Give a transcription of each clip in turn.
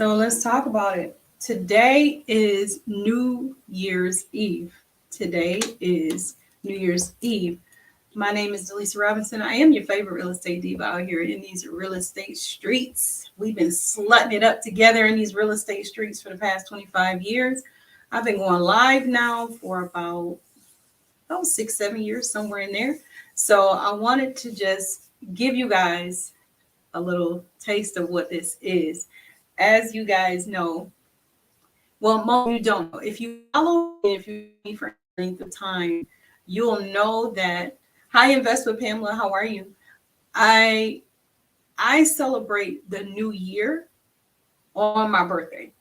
So let's talk about it. Today is New Year's Eve. Today is New Year's Eve. My name is Delisa Robinson. I am your favorite real estate diva out here in these real estate streets. We've been slutting it up together in these real estate streets for the past 25 years. I've been going live now for about 6, 7 years, somewhere in there. So I wanted to just give you guys a little taste of what this is. As you guys know, well, most of you don't know. If you follow me, if you know me for any length of time, you'll know that. Hi, Invest with Pamela. How are you? I I celebrate the new year on my birthday,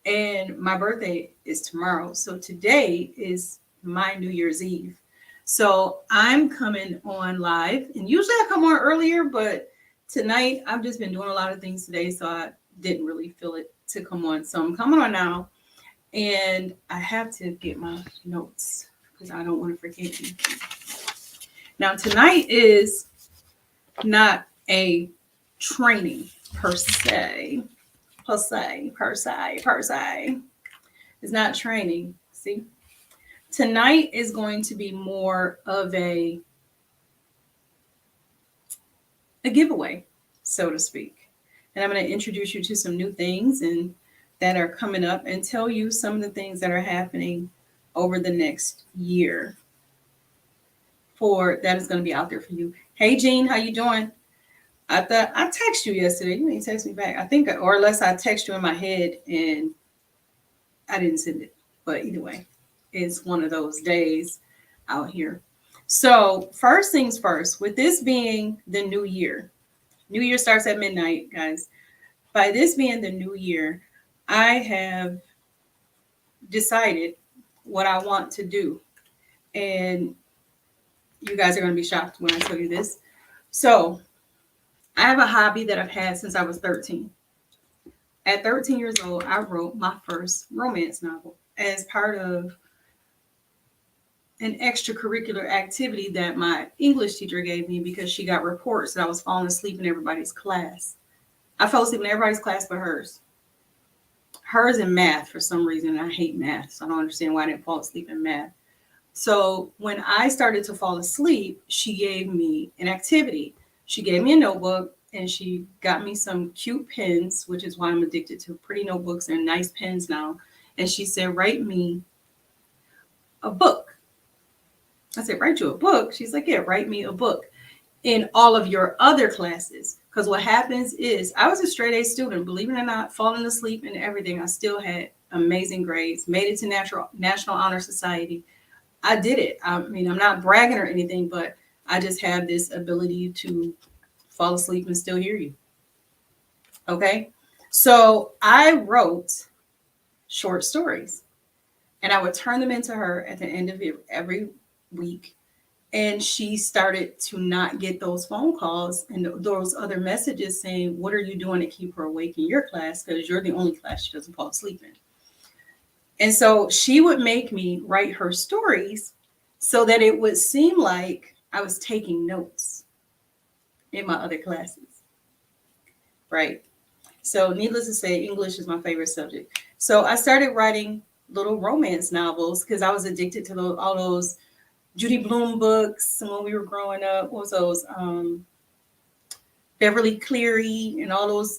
and my birthday is tomorrow. So today is my New Year's Eve. So I'm coming on live, and usually I come on earlier, but tonight I've just been doing a lot of things today, so I didn't really feel it to come on. So I'm coming on now, and I have to get my notes because I don't want to forget anything. Now, tonight is not a training per se, per se. It's not training. See, tonight is going to be more of a giveaway, so to speak. And I'm going to introduce you to some new things and that are coming up and tell you some of the things that are happening over the next year for that is going to be out there for you. Hey Jean, how you doing? I thought I texted you yesterday. You ain't text me back. I think, or unless I text you in my head and I didn't send it. But either way, it's one of those days out here. So first things first, with this being the new year, New Year starts at midnight, guys. By this being the new year, I have decided what I want to do. And you guys are going to be shocked when I tell you this. So I have a hobby that I've had since I was 13. At 13 years old, I wrote my first romance novel as part of an extracurricular activity that my English teacher gave me because she got reports that I was falling asleep in everybody's class. I fell asleep in everybody's class but hers. Hers in math for some reason. I hate math, so I don't understand why I didn't fall asleep in math. So when I started to fall asleep, she gave me an activity. She gave me a notebook and she got me some cute pens, which is why I'm addicted to pretty notebooks and nice pens now. And she said, write me a book. I said, write you a book? She's like, yeah, write me a book in all of your other classes. Because what happens is I was a straight A student, believe it or not, falling asleep and everything. I still had amazing grades, made it to National Honor Society. I did it. I mean, I'm not bragging or anything, but I just have this ability to fall asleep and still hear you. Okay. So I wrote short stories and I would turn them into her at the end of every week. And she started to not get those phone calls and those other messages saying, what are you doing to keep her awake in your class? Because you're the only class she doesn't fall asleep in. And so she would make me write her stories so that it would seem like I was taking notes in my other classes. Right. So needless to say, English is my favorite subject. So I started writing little romance novels because I was addicted to all those Judy Blume books when we were growing up. What was those? Beverly Cleary and all those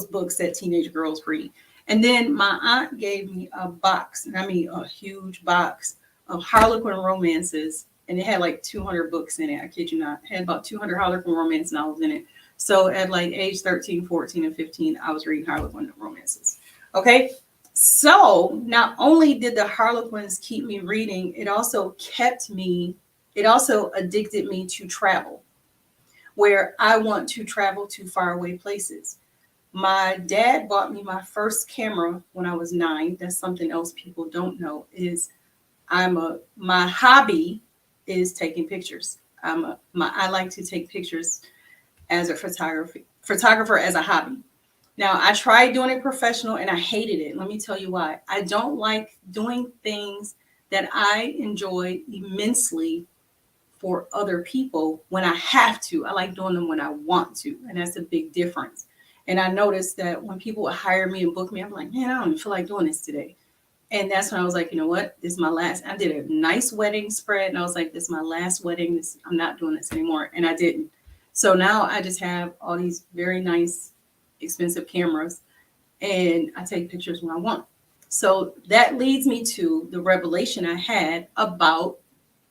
books that teenage girls read. And then my aunt gave me a box, and I mean a huge box of Harlequin romances, and it had like 200 books in it. I kid you not. It had about 200 Harlequin romance novels in it. So at like age 13, 14, and 15, I was reading Harlequin romances. Okay. So not only did the Harlequins keep me reading, it also addicted me to travel, where I want to travel to faraway places. My dad bought me my first camera when I was 9. That's something else people don't know is my hobby is taking pictures. I like to take pictures as a photographer as a hobby. Now, I tried doing it professional and I hated it. Let me tell you why. I don't like doing things that I enjoy immensely for other people when I have to. I like doing them when I want to. And that's a big difference. And I noticed that when people would hire me and book me, I'm like, man, I don't even feel like doing this today. And that's when I was like, you know what? This is my last. I did a nice wedding spread, and I was like, this is my last wedding. I'm not doing this anymore. And I didn't. So now I just have all these very nice, expensive cameras, and I take pictures when I want. So that leads me to the revelation I had about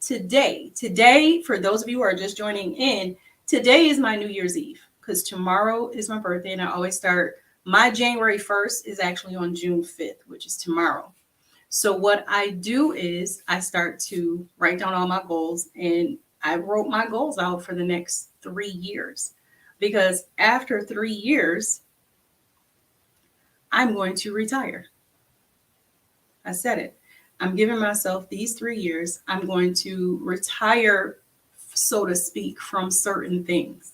today. Today, for those of you who are just joining in, today is my New Year's Eve because tomorrow is my birthday, and I always start. My January 1st is actually on June 5th, which is tomorrow. So what I do is I start to write down all my goals, and I wrote my goals out for the next 3 years because after 3 years, I'm going to retire. I said it. I'm giving myself these 3 years. I'm going to retire, so to speak, from certain things.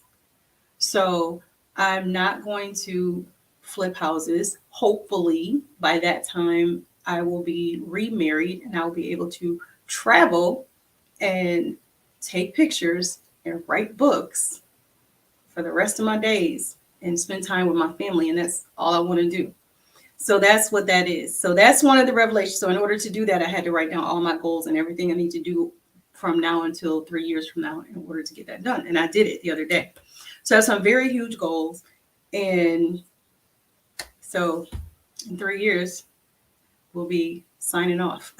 So I'm not going to flip houses. Hopefully, by that time, I will be remarried and I'll be able to travel and take pictures and write books for the rest of my days and spend time with my family. And that's all I want to do. So that's what that is. So that's one of the revelations. So in order to do that, I had to write down all my goals and everything I need to do from now until 3 years from now in order to get that done. And I did it the other day. So I have some very huge goals. And so in 3 years, we'll be signing off,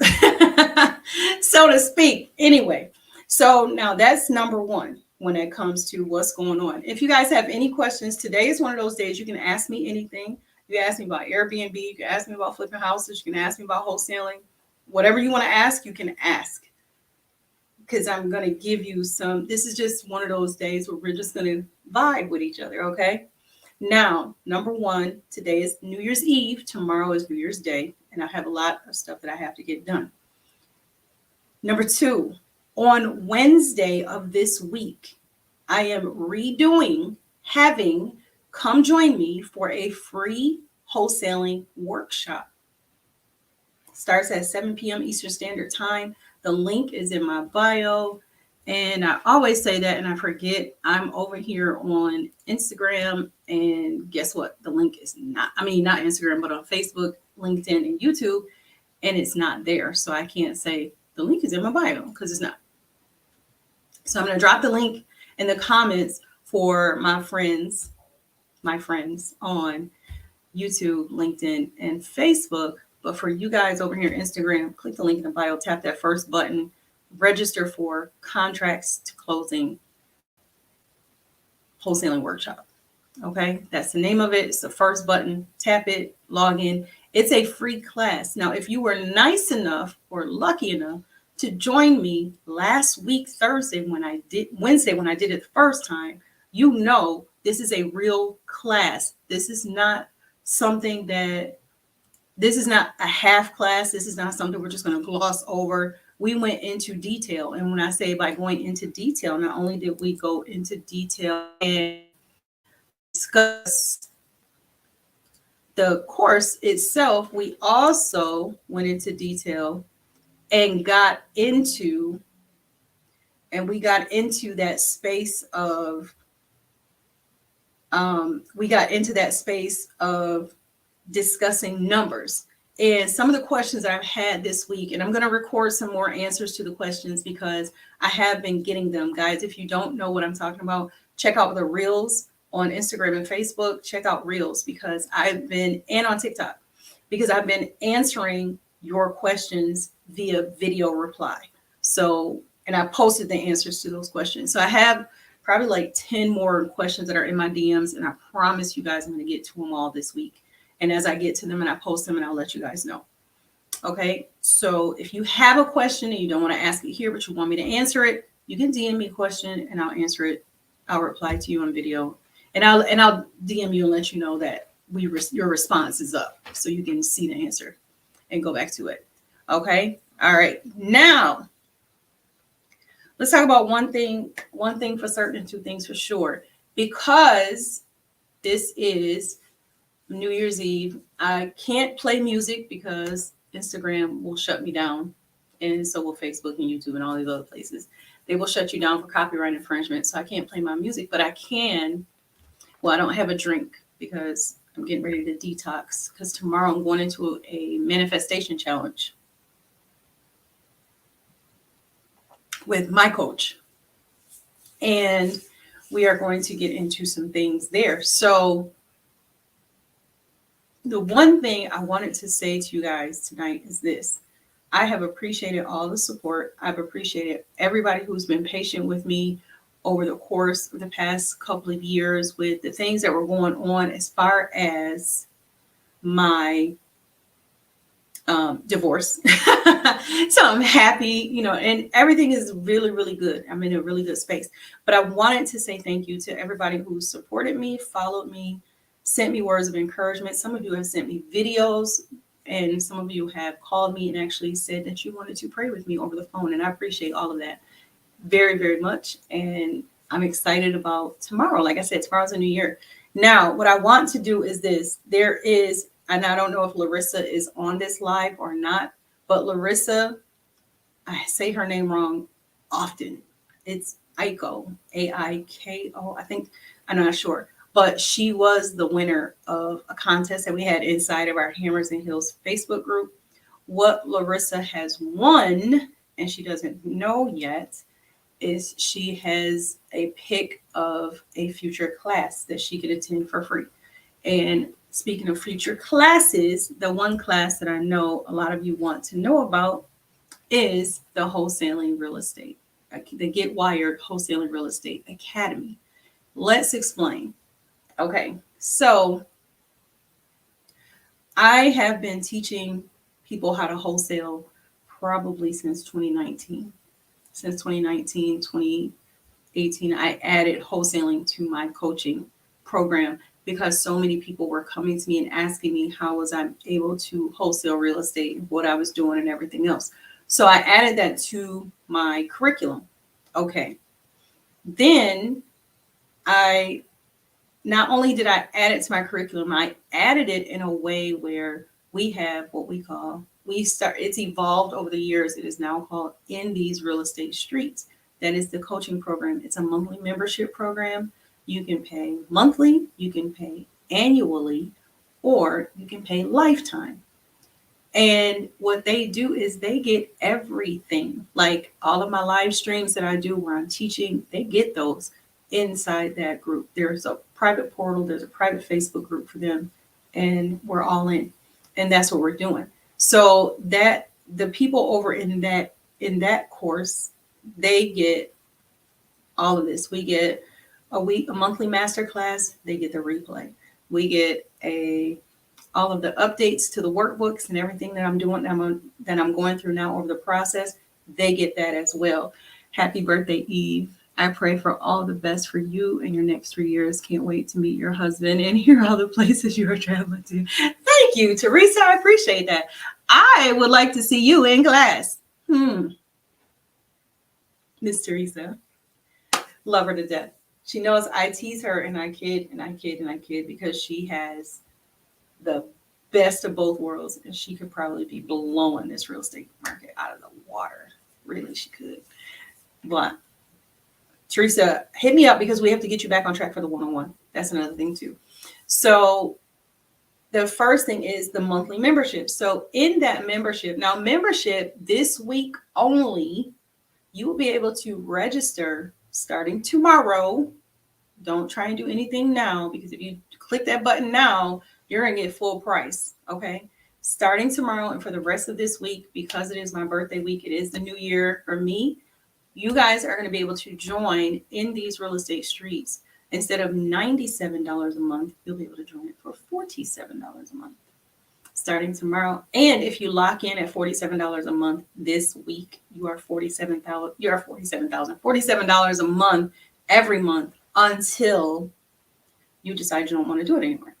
so to speak. Anyway, so now that's number one when it comes to what's going on. If you guys have any questions, today is one of those days you can ask me anything. You can ask me about Airbnb, you can ask me about flipping houses, you can ask me about wholesaling. Whatever you want to ask, you can ask. Because I'm going to give you some, this is just one of those days where we're just going to vibe with each other, okay? Now, number one, today is New Year's Eve. Tomorrow is New Year's Day. And I have a lot of stuff that I have to get done. Number two, on Wednesday of this week, I am come join me for a free wholesaling workshop. Starts at 7 p.m. Eastern Standard Time. The link is in my bio. And I always say that and I forget. I'm over here on Instagram, and guess what? The link is not Instagram, but on Facebook, LinkedIn, and YouTube, and it's not there. So I can't say the link is in my bio because it's not. So I'm going to drop the link in the comments for my friends on YouTube, LinkedIn, and Facebook. But for you guys over here on Instagram, click the link in the bio, tap that first button, register for Contracts to Closing Wholesaling Workshop. Okay, that's the name of it. It's the first button. Tap it, log in. It's a free class. Now, if you were nice enough or lucky enough to join me last week, Wednesday, when I did it the first time, you know this is a real class. This is not a half class. This is not something we're just going to gloss over. We went into detail. And when I say by going into detail, not only did we go into detail and discuss the course itself, we also went into detail and got into that space of discussing numbers. And some of the questions I've had this week, and I'm going to record some more answers to the questions because I have been getting them. Guys, if you don't know what I'm talking about, check out the Reels on Instagram and Facebook. Check out Reels and on TikTok, because I've been answering your questions via video reply. So, and I posted the answers to those questions. So I have probably like 10 more questions that are in my DMs, and I promise you guys I'm going to get to them all this week. And as I get to them and I post them, and I'll let you guys know. Okay, so if you have a question and you don't want to ask it here, but you want me to answer it, you can DM me a question and I'll answer it. I'll reply to you on video, and I'll DM you and let you know that your response is up, so you can see the answer and go back to it. Okay, all right. Now let's talk about one thing for certain and two things for sure, because this is New Year's Eve. I can't play music because Instagram will shut me down, and so will Facebook and YouTube and all these other places. They will shut you down for copyright infringement, so I can't play my music, but I can. Well, I don't have a drink because I'm getting ready to detox, because tomorrow I'm going into a manifestation challenge with my coach. And we are going to get into some things there. So the one thing I wanted to say to you guys tonight is this. I have appreciated all the support. I've appreciated everybody who's been patient with me over the course of the past couple of years with the things that were going on as far as my divorce. So I'm happy, and everything is really, really good. I'm in a really good space. But I wanted to say thank you to everybody who supported me, followed me, sent me words of encouragement. Some of you have sent me videos, and some of you have called me and actually said that you wanted to pray with me over the phone. And I appreciate all of that very, very much. And I'm excited about tomorrow. Like I said, tomorrow's a new year. Now, what I want to do is this. There is, and I don't know if Larissa is on this live or not, but Larissa, I say her name wrong often. It's Aiko, Aiko, I think. I'm not sure. But she was the winner of a contest that we had inside of our Hammers and Hills Facebook group. What Larissa has won, and she doesn't know yet, is she has a pick of a future class that she could attend for free. And speaking of future classes, the one class that I know a lot of you want to know about is the Wholesaling Real Estate, the Get Wired Wholesaling Real Estate Academy. Let's explain. Okay, so I have been teaching people how to wholesale probably since 2019. Since 2019, 2018, I added wholesaling to my coaching program because so many people were coming to me and asking me how was I able to wholesale real estate, what I was doing and everything else. So I added that to my curriculum. Okay. Then not only did I add it to my curriculum, I added it in a way where we have what we call, it's evolved over the years. It is now called In These Real Estate Streets. That is the coaching program. It's a monthly membership program. You can pay monthly, you can pay annually, or you can pay lifetime. And what they do is they get everything, like all of my live streams that I do where I'm teaching, they get those inside that group. There's a private portal, there's a private Facebook group for them, and we're all in. And that's what we're doing. So that the people over in that course, they get all of this. We get a monthly master class, they get the replay. We get all of the updates to the workbooks and everything that I'm doing, that I'm going through now over the process. They get that as well. Happy birthday, Eve. I pray for all the best for you in your next 3 years. Can't wait to meet your husband and hear all the places you are traveling to. Thank you, Teresa. I appreciate that. I would like to see you in class. Miss Teresa. Love her to death. She knows I tease her and I kid and I kid and I kid because she has the best of both worlds, and she could probably be blowing this real estate market out of the water. Really, she could. But Teresa, hit me up because we have to get you back on track for the one-on-one. That's another thing too. So the first thing is the monthly membership. So in that membership, now membership this week only, you will be able to register starting tomorrow. Don't try and do anything now, because if you click that button now, you're going to get full price. Okay. Starting tomorrow and for the rest of this week, because it is my birthday week, it is the new year for me. You guys are going to be able to join In These Real Estate Streets. Instead of $97 a month, you'll be able to join it for $47 a month starting tomorrow. And if you lock in at $47 a month this week, you are $47 a month every month until you decide you don't want to do it anymore.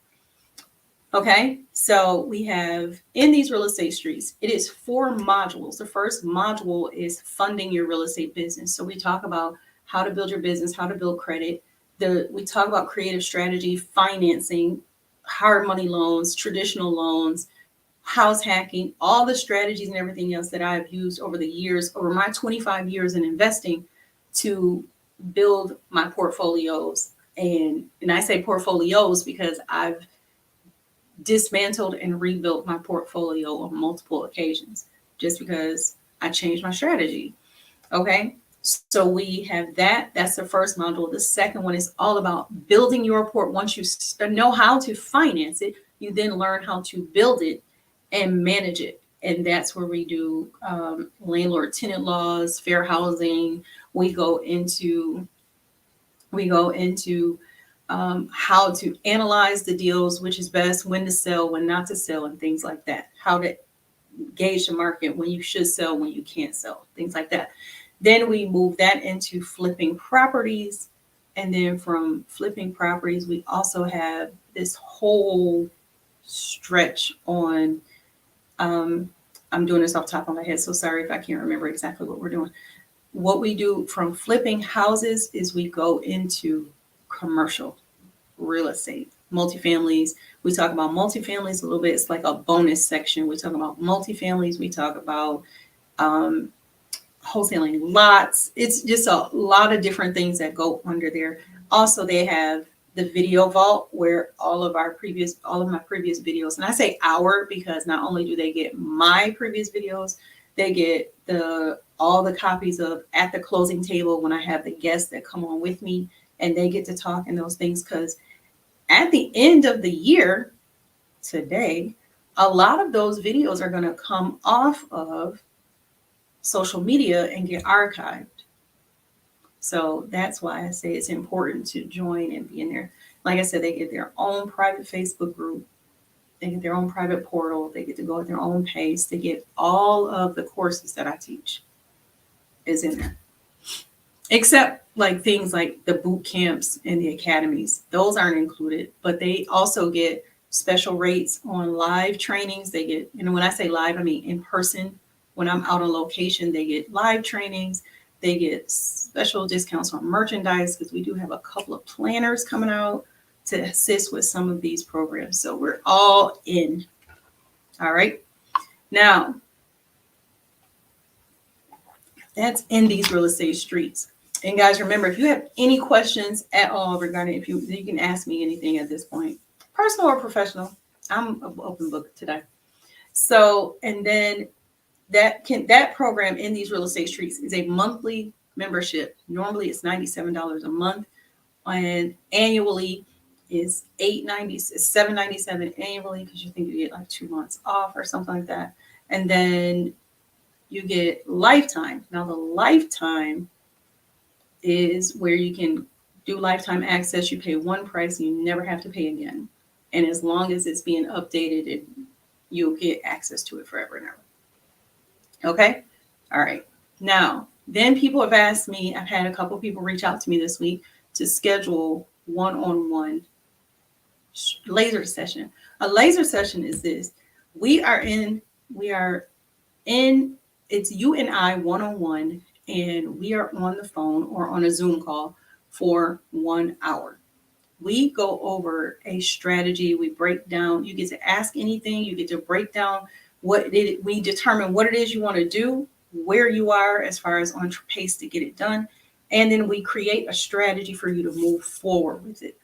Okay, so we have In These Real Estate Streets. It is 4 modules. The first module is funding your real estate business. So we talk about how to build your business, how to build credit. We talk about creative strategy, financing, hard money loans, traditional loans, house hacking, all the strategies and everything else that I've used over the years, over my 25 years in investing to build my portfolios And I say portfolios because I've dismantled and rebuilt my portfolio on multiple occasions just because I changed my strategy. Okay. So we have that. That's the first module. The second one is all about building your report. Once you know how to finance it, you then learn how to build it and manage it. And that's where we do landlord tenant laws, fair housing. We go into how to analyze the deals, which is best, when to sell, when not to sell, and things like that. How to gauge the market, when you should sell, when you can't sell, things like that. Then we move that into flipping properties. And then from flipping properties, we also have this whole stretch on, I'm doing this off the top of my head, so sorry if I can't remember exactly what we're doing. What we do from flipping houses is we go into commercial real estate, multifamilies. We talk about multifamilies a little bit. It's like a bonus section. We talk about multifamilies. We talk about wholesaling lots. It's just a lot of different things that go under there. Also, they have the video vault where all of my previous videos, and I say our because not only do they get my previous videos, they get all the copies of At the Closing Table when I have the guests that come on with me, and they get to talk and those things. Because at the end of the year today, a lot of those videos are going to come off of social media and get archived. So that's why I say it's important to join and be in there. Like I said, they get their own private Facebook group. They get their own private portal. They get to go at their own pace. They get all of the courses that I teach is in there. Except like things like the boot camps and the academies. Those aren't included, but they also get special rates on live trainings. They get, when I say live, I mean in person. When I'm out on location, they get live trainings. They get special discounts on merchandise because we do have a couple of planners coming out to assist with some of these programs. So we're all in. All right. Now, that's in these real estate streets. And guys, remember, if you have any questions at all regarding, you can ask me anything at this point, personal or professional. I'm an open book today. So, and then that program in these real estate streets is a monthly membership. Normally it's $97 a month, and annually is $797 annually, because you think you get like 2 months off or something like that. And then you get lifetime. Now the lifetime is where you can do lifetime access. You pay one price and you never have to pay again. And as long as it's being updated, you'll get access to it forever and ever. Okay. All right. Now, then people have asked me, I've had a couple of people reach out to me this week to schedule one-on-one laser session. A laser session is this. We are in, it's you and I one-on-one, and we are on the phone or on a Zoom call for 1 hour. We go over a strategy. We break down, you get to ask anything. You get to break down we determine what it is you want to do, where you are as far as on pace to get it done. And then we create a strategy for you to move forward with it.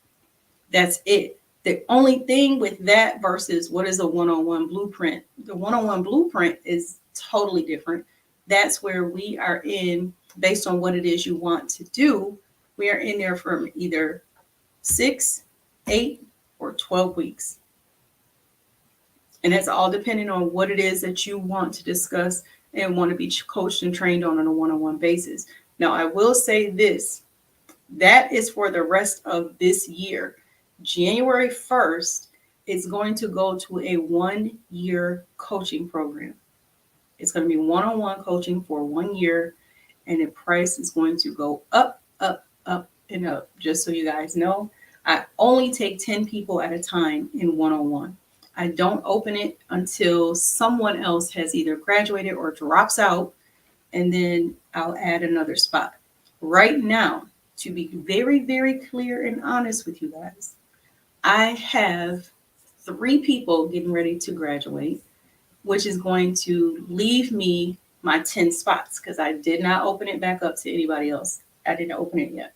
That's it. The only thing with that versus what is a one-on-one blueprint, the one-on-one blueprint is totally different. That's where we are in, based on what it is you want to do. We are in there from either 6, 8, or 12 weeks. And that's all depending on what it is that you want to discuss and want to be coached and trained on a one-on-one basis. Now, I will say this, that is for the rest of this year. January 1st, it's going to go to a 1-year coaching program. It's going to be one-on-one coaching for 1 year, and the price is going to go up, up, up, and up. Just so you guys know, I only take 10 people at a time in one-on-one. I don't open it until someone else has either graduated or drops out, and then I'll add another spot. Right now, to be very, very clear and honest with you guys, I have 3 people getting ready to graduate, which is going to leave me my 10 spots because I did not open it back up to anybody else. I didn't open it yet.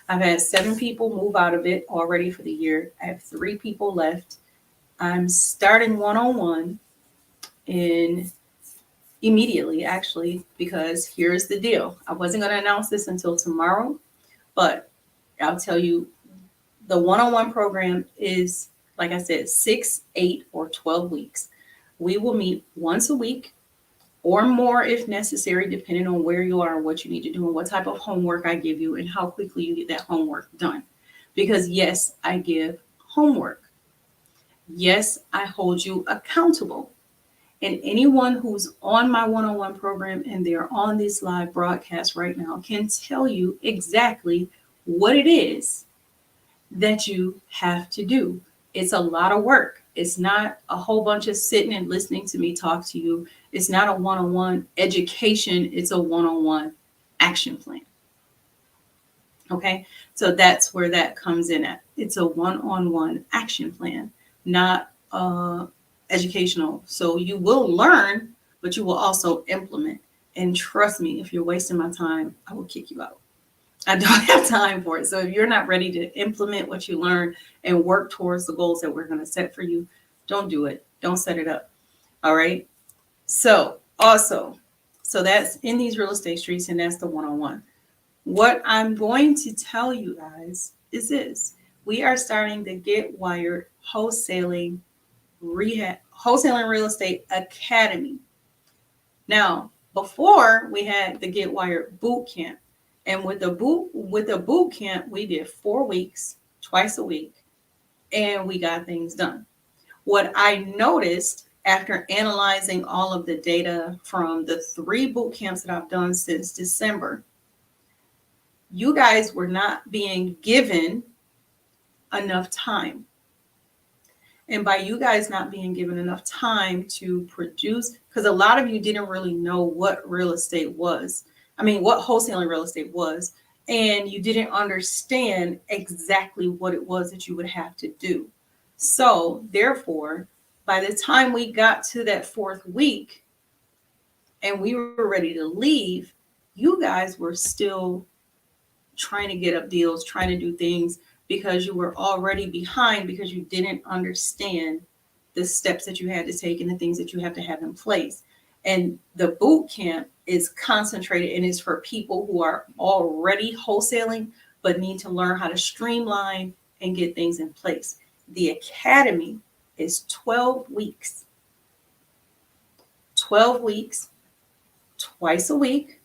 I've had 7 people move out of it already for the year. I have 3 people left. I'm starting one-on-one in immediately, actually, because here's the deal. I wasn't going to announce this until tomorrow, but I'll tell you the one-on-one program is, like I said, 6, 8, or 12 weeks. We will meet once a week or more if necessary, depending on where you are and what you need to do and what type of homework I give you and how quickly you get that homework done. Because yes, I give homework. Yes, I hold you accountable. And anyone who's on my one-on-one program and they're on this live broadcast right now can tell you exactly what it is that you have to do. It's a lot of work. It's not a whole bunch of sitting and listening to me talk to you. It's not a one-on-one education. It's a one-on-one action plan. Okay, so that's where that comes in at. It's a one-on-one action plan, not educational. So you will learn, but you will also implement. And trust me, if you're wasting my time, I will kick you out. I don't have time for it. So if you're not ready to implement what you learn and work towards the goals that we're going to set for you, don't do it. Don't set it up. All right. So that's in these real estate streets, and that's the one-on-one. What I'm going to tell you guys is this. We are starting the Get Wired Wholesaling Real Estate Academy. Now, before we had the Get Wired Boot Camp. And with the boot camp, we did 4 weeks, twice a week, and we got things done. What I noticed after analyzing all of the data from the 3 boot camps that I've done since December, you guys were not being given enough time. And by you guys not being given enough time to produce, because a lot of you didn't really know what real estate was. What wholesaling real estate was, and you didn't understand exactly what it was that you would have to do. So therefore, by the time we got to that 4th week and we were ready to leave, you guys were still trying to get up deals, trying to do things because you were already behind because you didn't understand the steps that you had to take and the things that you have to have in place. And the boot camp is concentrated and is for people who are already wholesaling but need to learn how to streamline and get things in place. The academy is 12 weeks. 12 weeks, twice a week.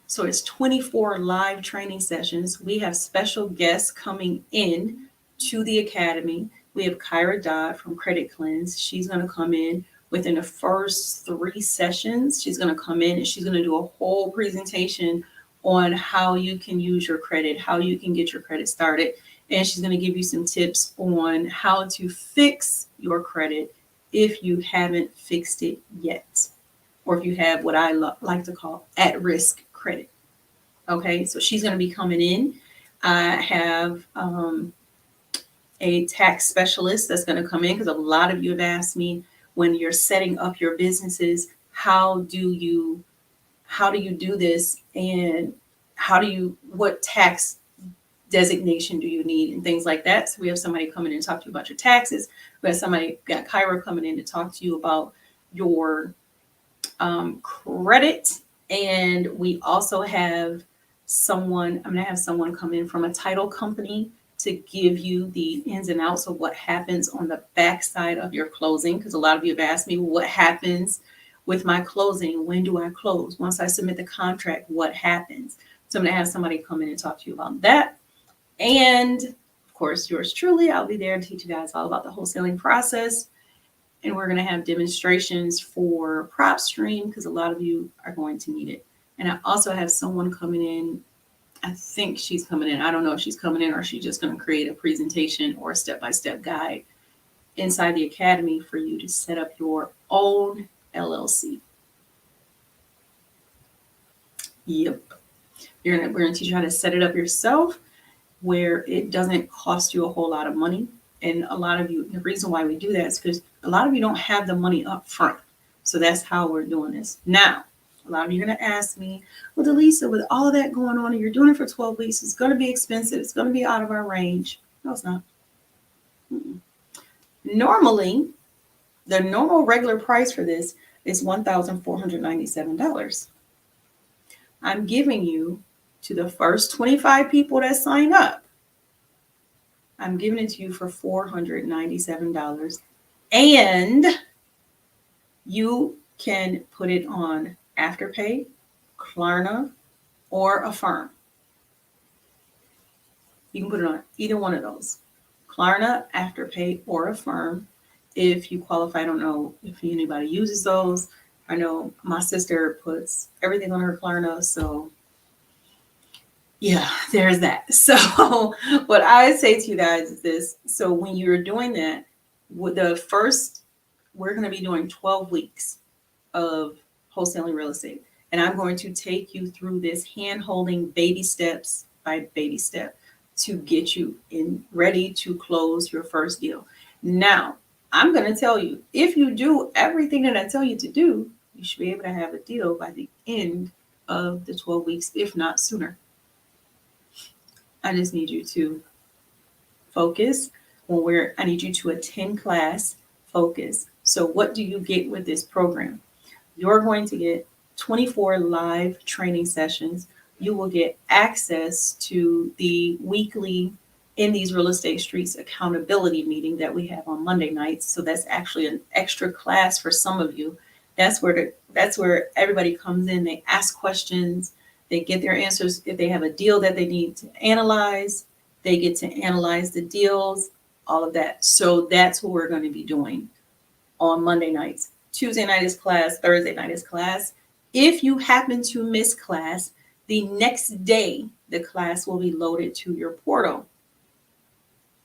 So it's 24 live training sessions. We have special guests coming in to the academy. We have Kyra Dodd from Credit Cleanse. She's going to come in. Within the first 3 sessions, she's going to come in and she's going to do a whole presentation on how you can use your credit, how you can get your credit started. And she's going to give you some tips on how to fix your credit if you haven't fixed it yet, or if you have what I like to call at-risk credit. Okay, so she's going to be coming in. I have a tax specialist that's going to come in because a lot of you have asked me, when you're setting up your businesses, how do you do this, and what tax designation do you need and things like that. So we have somebody coming in to talk to you about your taxes. We have got Kyra coming in to talk to you about your credit. And we also have I'm going to have someone come in from a title company to give you the ins and outs of what happens on the backside of your closing. Because a lot of you have asked me, what happens with my closing? When do I close? Once I submit the contract, what happens? So I'm going to have somebody come in and talk to you about that. And of course, yours truly, I'll be there to teach you guys all about the wholesaling process. And we're going to have demonstrations for PropStream because a lot of you are going to need it. And I also have someone coming in. I think she's coming in. I don't know if she's coming in or she's just going to create a presentation or a step-by-step guide inside the academy for you to set up your own LLC. Yep. We're going to teach you how to set it up yourself where it doesn't cost you a whole lot of money. And a lot of you, the reason why we do that is because a lot of you don't have the money up front. So that's how we're doing this. Now, A lot of you are going to ask me, well, Delisa, with all of that going on and you're doing it for 12 weeks, it's going to be expensive. It's going to be out of our range. No, it's not. Mm-mm. Normally, the normal regular price for this is $1,497. I'm giving you, to the first 25 people that sign up, I'm giving it to you for $497. And you can put it on Afterpay, Klarna, or Affirm. You can put it on either one of those. Klarna, Afterpay, or Affirm. If you qualify, I don't know if anybody uses those. I know my sister puts everything on her Klarna, so yeah, there's that. So what I say to you guys is this. So when you're doing that, with the first, we're going to be doing 12 weeks of wholesaling real estate. And I'm going to take you through this hand-holding baby steps by baby step to get you in ready to close your first deal. Now, I'm going to tell you, if you do everything that I tell you to do, you should be able to have a deal by the end of the 12 weeks, if not sooner. I just need you to focus I need you to attend class, focus. So what do you get with this program? You're going to get 24 live training sessions. You will get access to the weekly In These Real Estate Streets accountability meeting that we have on Monday nights. So that's actually an extra class for some of you. That's where everybody comes in. They ask questions. They get their answers. If they have a deal that they need to analyze, they get to analyze the deals, all of that. So that's what we're going to be doing on Monday nights. Tuesday night is class, Thursday night is class. If you happen to miss class, the next day, the class will be loaded to your portal.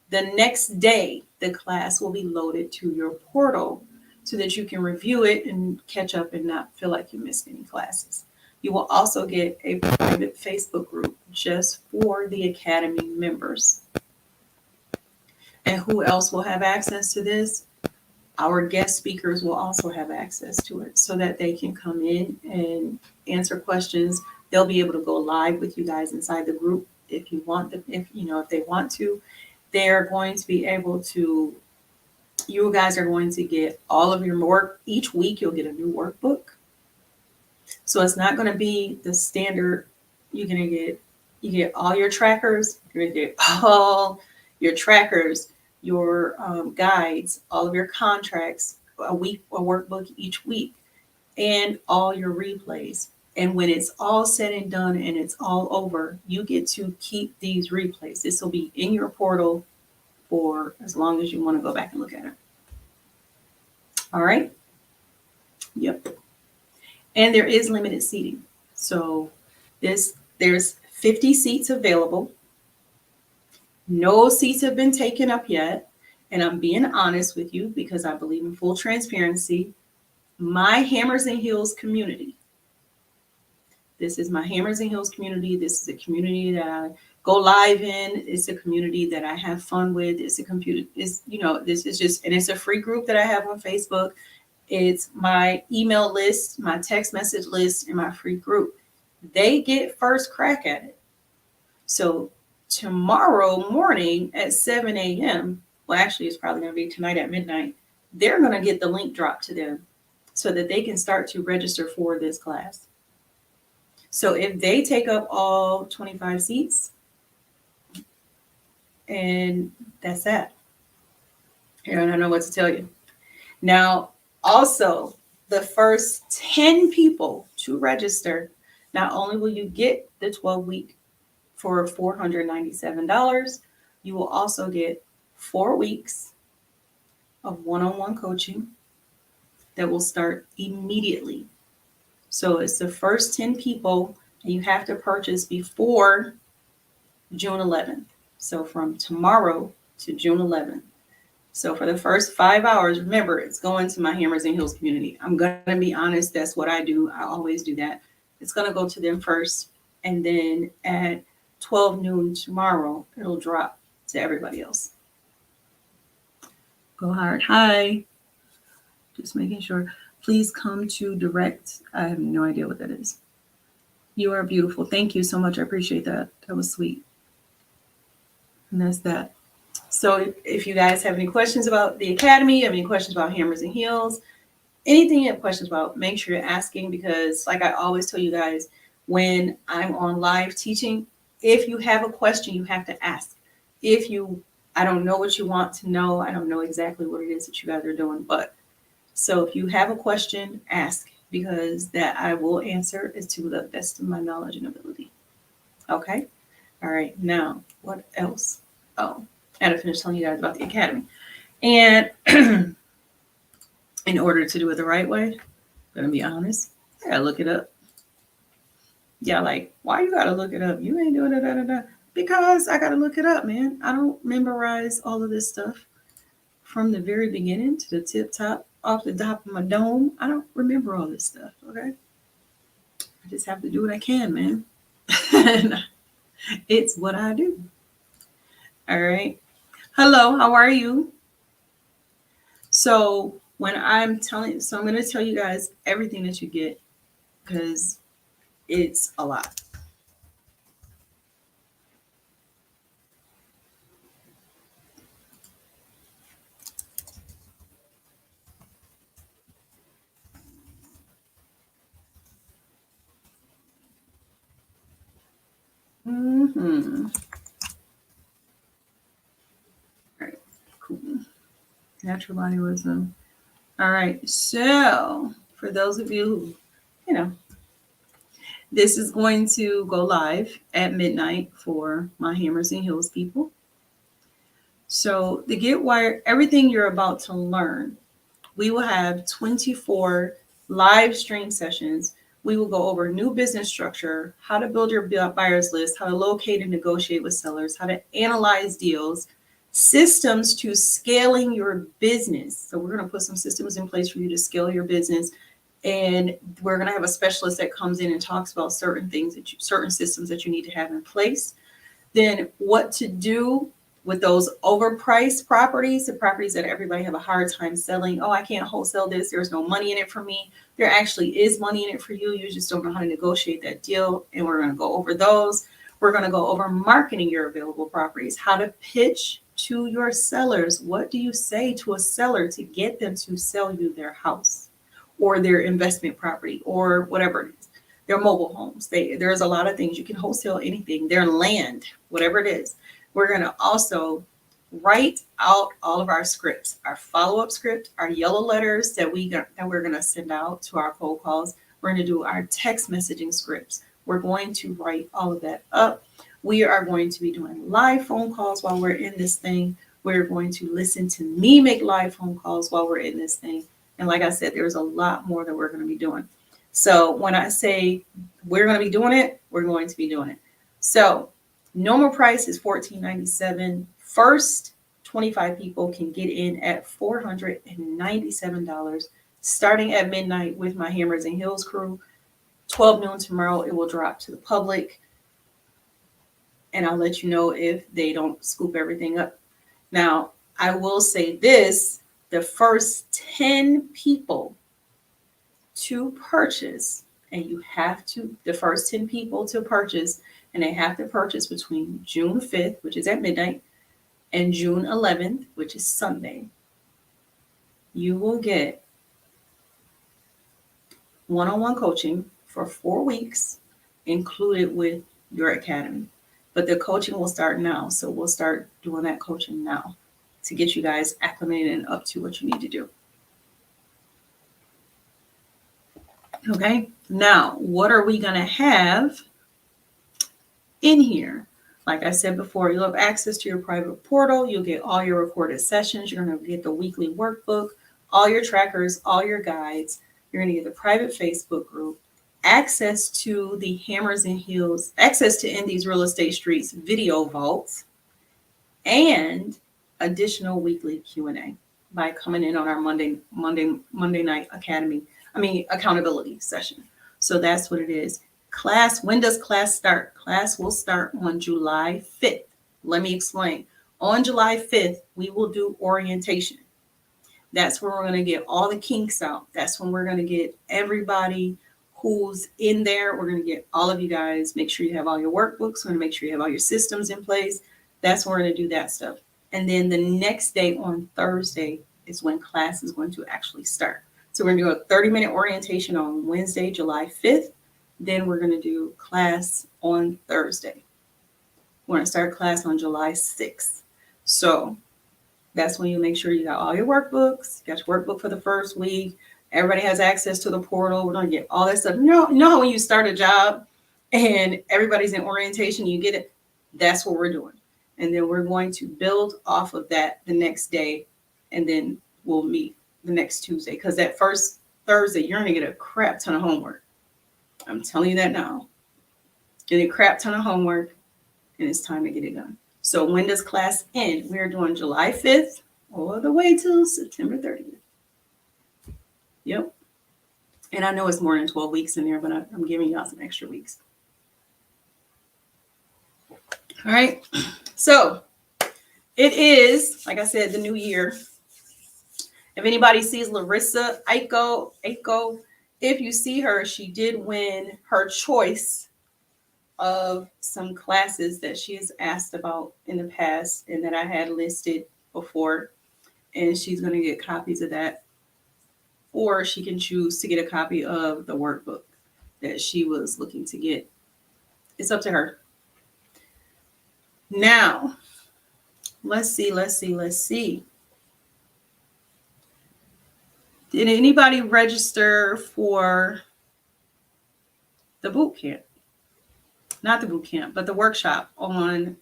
The next day, the class will be loaded to your portal so that you can review it and catch up and not feel like you missed any classes. You will also get a private Facebook group just for the Academy members. And who else will have access to this? Our guest speakers will also have access to it so that they can come in and answer questions. They'll be able to go live with you guys inside the group if you want them, if they want to. They're going to be able to, you guys are going to get all of your work. Each week you'll get a new workbook. So it's not going to be the standard. You get all your trackers, you're going to get all your trackers, your guides, all of your contracts, a workbook each week, and all your replays. And when it's all said and done and it's all over, you get to keep these replays. This will be in your portal for as long as you want to go back and look at it. All right. Yep. And there is limited seating. So there's 50 seats available. No seats have been taken up yet. And I'm being honest with you because I believe in full transparency. My Hammers and Heels community. This is my Hammers and Heels community. This is a community that I go live in. It's a community that I have fun with. This is just, and it's a free group that I have on Facebook. It's my email list, my text message list, and my free group. They get first crack at it. So tomorrow morning at 7 a.m., well, actually, it's probably going to be tonight at midnight, they're going to get the link dropped to them so that they can start to register for this class. So if they take up all 25 seats, and that's that. I don't know what to tell you. Now, also, the first 10 people to register, not only will you get the 12-week for $497, you will also get 4 weeks of one-on-one coaching that will start immediately. So it's the first 10 people, and you have to purchase before June 11th. So from tomorrow to June 11th. So for the first 5 hours, remember, it's going to my Hammers and Heels community. I'm going to be honest. That's what I do. I always do that. It's going to go to them first. And then at 12 noon tomorrow, it'll drop to everybody else. Go hard. Hi. Just making sure. Please come to direct. I have no idea what that is. You are beautiful. Thank you so much. I appreciate that. That was sweet. And that's that. So if you guys have any questions about the Academy, have any questions about Hammers and Heels, anything you have questions about, make sure you're asking, because like I always tell you guys, when I'm on live teaching, if you have a question, you have to ask. I don't know what you want to know, I don't know exactly what it is that you guys are doing, but so if you have a question, ask, because that I will answer is to the best of my knowledge and ability. Okay? All right, now what else? Oh, I had to finish telling you guys about the Academy. And in order to do it the right way, I'm gonna be honest, I gotta look it up. Yeah, like, why you gotta look it up? You ain't doing it, because I gotta look it up, man. I don't memorize all of this stuff from the very beginning to the tip top, off the top of my dome. I don't remember all this stuff, okay? I just have to do what I can, man. It's what I do. All right. Hello, how are you? So when I'm going to tell you guys everything that you get, because it's a lot. Mm-hmm. All right, cool. Natural body wisdom. All right, so for those of you who, this is going to go live at midnight for my Hammers and Heels people. So the Get Wired, everything you're about to learn, we will have 24 live stream sessions. We will go over new business structure, how to build your buyers list, how to locate and negotiate with sellers, how to analyze deals, systems to scaling your business. So we're going to put some systems in place for you to scale your business. And we're going to have a specialist that comes in and talks about certain things, certain systems that you need to have in place. Then what to do with those overpriced properties, the properties that everybody have a hard time selling. Oh, I can't wholesale this. There's no money in it for me. There actually is money in it for you. You just don't know how to negotiate that deal. And we're going to go over those. We're going to go over marketing your available properties, how to pitch to your sellers. What do you say to a seller to get them to sell you their house or their investment property or whatever it is? Their mobile homes. There's a lot of things. You can wholesale anything. Their land, whatever it is. We're going to also write out all of our scripts, our follow-up script, our yellow letters that we're going to send out to our cold calls. We're going to do our text messaging scripts. We're going to write all of that up. We are going to be doing live phone calls while we're in this thing. We're going to listen to me make live phone calls while we're in this thing. And like I said, there's a lot more that we're going to be doing. So when I say we're going to be doing it, we're going to be doing it. So normal price is $14.97. First 25 people can get in at $497 starting at midnight with my Hammers and Heels crew. 12 noon tomorrow, it will drop to the public. And I'll let you know if they don't scoop everything up. Now, I will say this, the first 10 people to purchase, and the first 10 people to purchase, and they have to purchase between June 5th, which is at midnight, and June 11th, which is Sunday, you will get one-on-one coaching for 4 weeks included with your academy. But the coaching will start now. So we'll start doing that coaching now to get you guys acclimated and up to what you need to do. Okay, now what are we going to have in here? Like I said before, you'll have access to your private portal. You'll get all your recorded sessions. You're going to get the weekly workbook, all your trackers, all your guides. You're going to get the private Facebook group, access to the Hammers and Heels, access to Indy's Real Estate Streets video vaults, and additional weekly Q&A by coming in on our Monday night accountability session. So that's what it is. Class, when does class start? Class will start on July 5th. Let me explain. On July 5th, we will do orientation. That's where we're going to get all the kinks out. That's when we're going to get everybody who's in there. We're going to get all of you guys. Make sure you have all your workbooks. We're going to make sure you have all your systems in place. That's when we're going to do that stuff. And then the next day on Thursday is when class is going to actually start. So we're going to do a 30-minute orientation on Wednesday, July 5th. Then we're going to do class on Thursday. We're going to start class on July 6th. So that's when you make sure you got all your workbooks. You got your workbook for the first week. Everybody has access to the portal. We're going to get all that stuff. You know how when you start a job and everybody's in orientation, you get it? That's what we're doing. And then we're going to build off of that the next day. And then we'll meet the next Tuesday. Because that first Thursday, you're going to get a crap ton of homework. I'm telling you that now. Get a crap ton of homework. And it's time to get it done. So when does class end? We're doing July 5th all the way till September 30th. Yep. And I know it's more than 12 weeks in there, but I'm giving y'all some extra weeks. All right. So it is, like I said, the new year. If anybody sees Larissa Aiko, if you see her, she did win her choice of some classes that she has asked about in the past and that I had listed before. And she's going to get copies of that. Or she can choose to get a copy of the workbook that she was looking to get. It's up to her. Now, let's see. Did anybody register for the boot camp? Not the boot camp, but the workshop on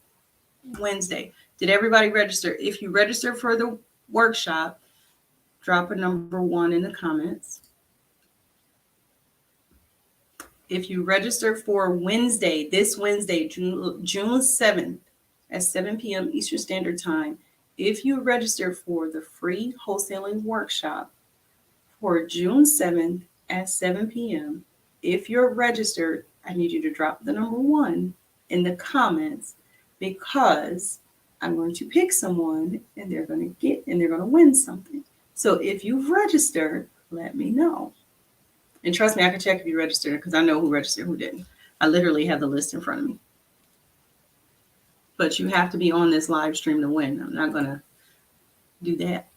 Wednesday. Did everybody register? If you register for the workshop, drop a number 1 in the comments. If you register for Wednesday, this Wednesday, June 7th at 7 p.m. Eastern Standard Time, if you register for the free wholesaling workshop for June 7th at 7 p.m., if you're registered, I need you to drop the number 1 in the comments because I'm going to pick someone and they're going to win something. So if you've registered, let me know. And trust me, I can check if you registered because I know who registered, who didn't. I literally have the list in front of me. But you have to be on this live stream to win. I'm not going to do that.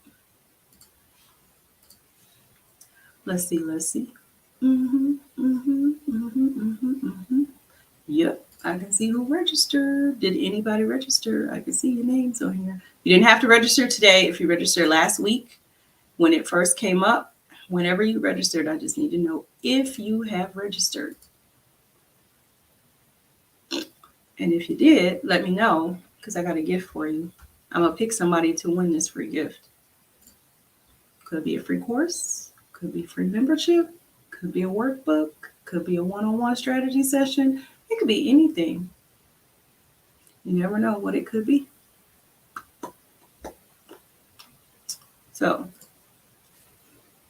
Let's see. Yep, I can see who registered. Did anybody register? I can see your names on here. You didn't have to register today. If you registered last week when it first came up, whenever you registered, I just need to know if you have registered. And if you did, let me know because I got a gift for you. I'm going to pick somebody to win this free gift. Could be a free course, could be free membership, could be a workbook, could be a one-on-one strategy session. It could be anything. You never know what it could be. So,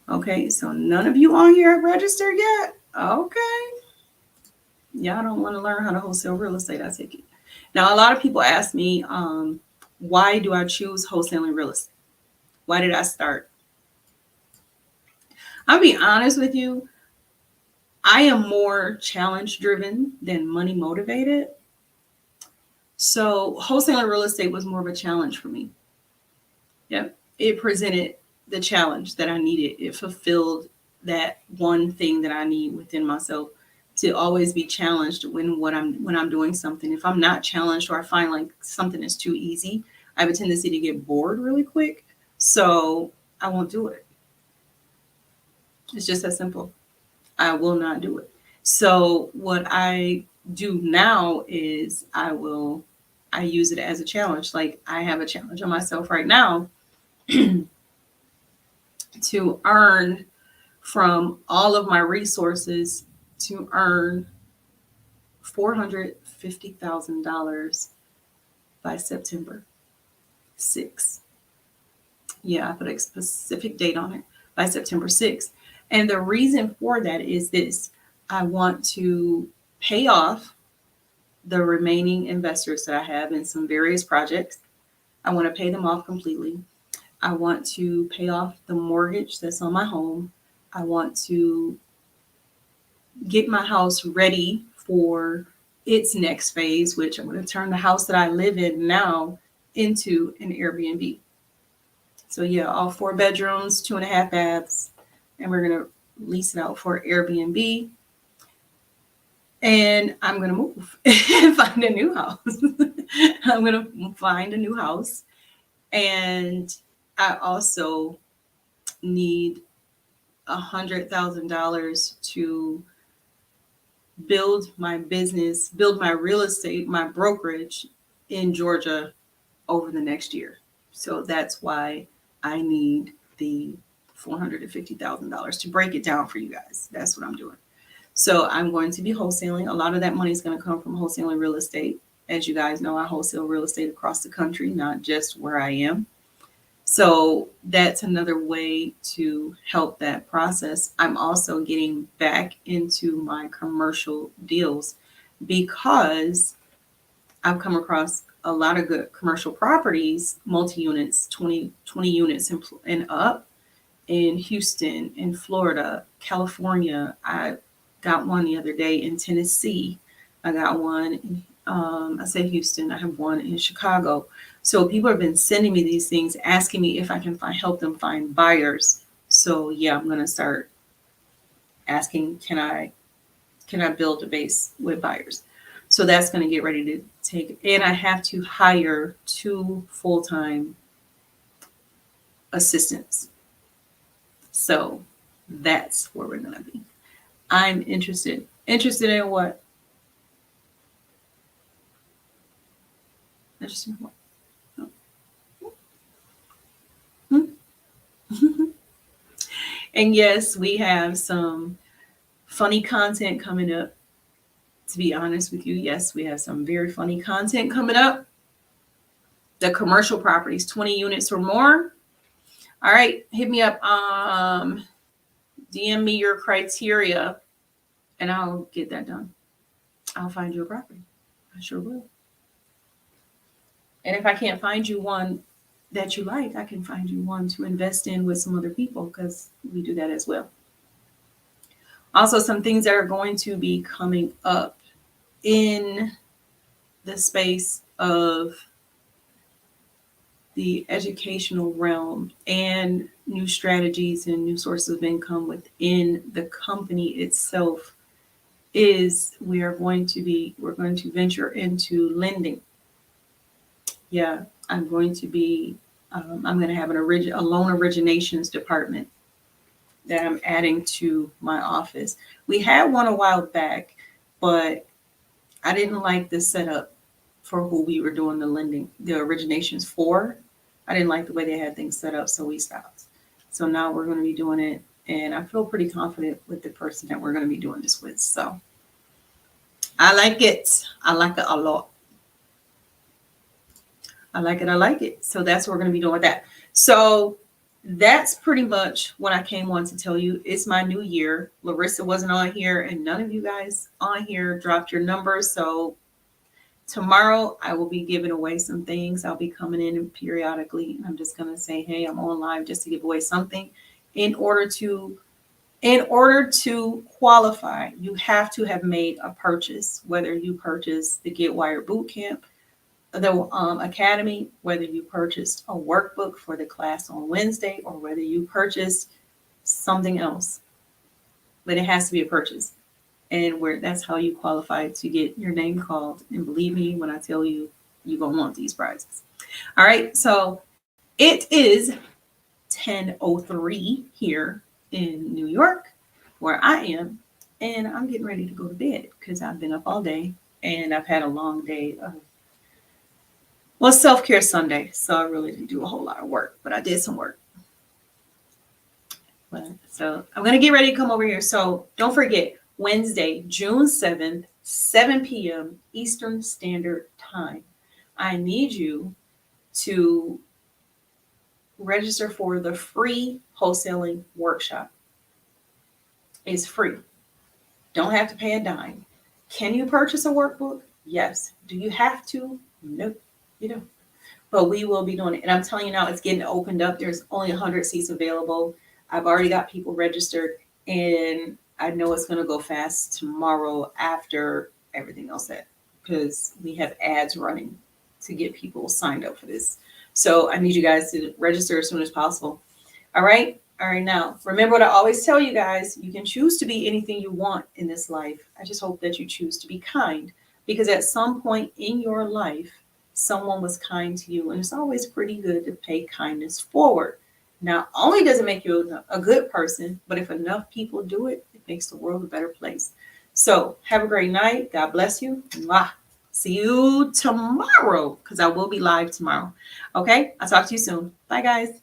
okay, so none of you on here have registered yet? Okay. Y'all don't want to learn how to wholesale real estate, I take it. Now, a lot of people ask me, why do I choose wholesaling real estate? Why did I start? I'll be honest with you. I am more challenge driven than money motivated. So wholesaling real estate was more of a challenge for me. Yep. It presented the challenge that I needed. It fulfilled that one thing that I need within myself to always be challenged when I'm doing something. If I'm not challenged or I find like something is too easy, I have a tendency to get bored really quick. So I won't do it. It's just that simple. I will not do it. So what I do now is I use it as a challenge. Like I have a challenge on myself right now to earn from all of my resources to earn $450,000 by September 6th. Yeah, I put a specific date on it, by September 6th. And the reason for that is this. I want to pay off the remaining investors that I have in some various projects. I want to pay them off completely. I want to pay off the mortgage that's on my home. I want to get my house ready for its next phase, which I'm going to turn the house that I live in now into an Airbnb. So yeah, all 4 bedrooms, 2.5 baths, and we're going to lease it out for Airbnb. And I'm going to move and find a new house. I'm going to find a new house. And I also need $100,000 to build my business, build my real estate, my brokerage in Georgia over the next year. So that's why I need the $450,000 to break it down for you guys. That's what I'm doing. So I'm going to be wholesaling. A lot of that money is going to come from wholesaling real estate. As you guys know, I wholesale real estate across the country, not just where I am. So that's another way to help that process. I'm also getting back into my commercial deals because I've come across a lot of good commercial properties, multi-units, 20 units and up in Houston, in Florida, California. I got one the other day in Tennessee. I got one in, I say Houston, I have one in Chicago. So people have been sending me these things, asking me if I can help them find buyers. So yeah, I'm going to start asking, can I build a base with buyers? So that's going to get ready to take, and I have to hire 2 full-time assistants. So that's where we're going to be. I'm interested. Interested in what? Interested in what? Hmm? And yes, we have some funny content coming up. To be honest with you, yes, we have some very funny content coming up. The commercial properties, 20 units or more. All right, hit me up. DM me your criteria and I'll get that done. I'll find you a property. I sure will. And if I can't find you one that you like, I can find you one to invest in with some other people because we do that as well. Also, some things that are going to be coming up in the space of the educational realm and new strategies and new sources of income within the company itself is we're going to venture into lending. Yeah, I'm going to have a loan originations department that I'm adding to my office. We had one a while back, but I didn't like the setup for who we were doing the originations for. I didn't like the way they had things set up, so we stopped. So now we're going to be doing it, and I feel pretty confident with the person that we're going to be doing this with. So I like it. I like it a lot. I like it. I like it. So that's what we're going to be doing with that. So that's pretty much what I came on to tell you. It's my new year. Larissa wasn't on here, and none of you guys on here dropped your numbers. So tomorrow I will be giving away some things. I'll be coming in periodically. I'm just going to say, hey, I'm on live just to give away something. In order to qualify, you have to have made a purchase, whether you purchased the Get Wired Bootcamp, the Academy, whether you purchased a workbook for the class on Wednesday, or whether you purchased something else. But it has to be a purchase. And that's how you qualify to get your name called. And believe me when I tell you, you're going to want these prizes. All right. So it is 10:03 here in New York, where I am. And I'm getting ready to go to bed because I've been up all day and I've had a long day of, self-care Sunday. So I really didn't do a whole lot of work, but I did some work. So I'm going to get ready to come over here. So don't forget, Wednesday, June 7th, 7 p.m. Eastern Standard Time. I need you to register for the free wholesaling workshop. It's free. Don't have to pay a dime. Can you purchase a workbook? Yes. Do you have to? Nope, you don't. but we will be doing it. And I'm telling you now, it's getting opened up. There's only 100 seats available. I've already got people registered, and I know it's going to go fast tomorrow after everything else that, because we have ads running to get people signed up for this. So I need you guys to register as soon as possible. All right. All right. Now, remember what I always tell you guys, you can choose to be anything you want in this life. I just hope that you choose to be kind, because at some point in your life, someone was kind to you, and it's always pretty good to pay kindness forward. Not only does it make you a good person, but if enough people do it, it makes the world a better place. So have a great night. God bless you. Mwah. See you tomorrow, because I will be live tomorrow. Okay, I'll talk to you soon. Bye, guys.